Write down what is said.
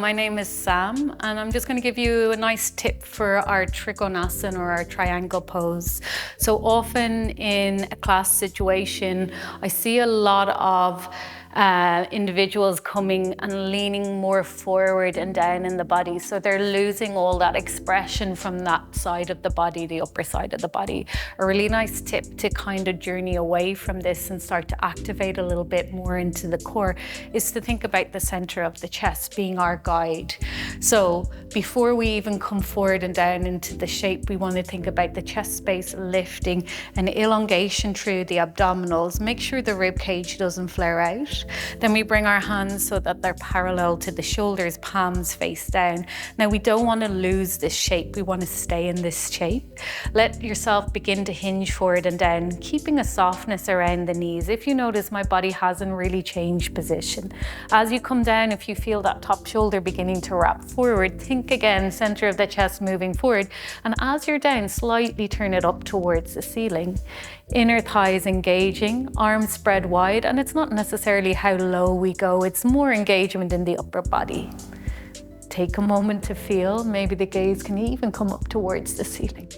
My name is Sam, and I'm just going to give you a nice tip for our Trikonasana or our triangle pose. So often in a class situation, I see a lot of individuals coming and leaning more forward and down in the body. So they're losing all that expression from that side of the body, the upper side of the body. A really nice tip to kind of journey away from this and start to activate a little bit more into the core is to think about the center of the chest being our guide. So before we even come forward and down into the shape, we want to think about the chest space lifting and elongation through the abdominals. Make sure the rib cage doesn't flare out. Then we bring our hands so that they're parallel to the shoulders, palms face down. Now we don't want to lose this shape. We want to stay in this shape. Let yourself begin to hinge forward and down, keeping a softness around the knees. If you notice, my body hasn't really changed position. As you come down, if you feel that top shoulder beginning to wrap forward, think again, center of the chest moving forward. And as you're down, slightly turn it up towards the ceiling. Inner thighs engaging, arms spread wide, and it's not necessarily how low we go, it's more engagement in the upper body. Take a moment to feel, maybe the gaze can even come up towards the ceiling.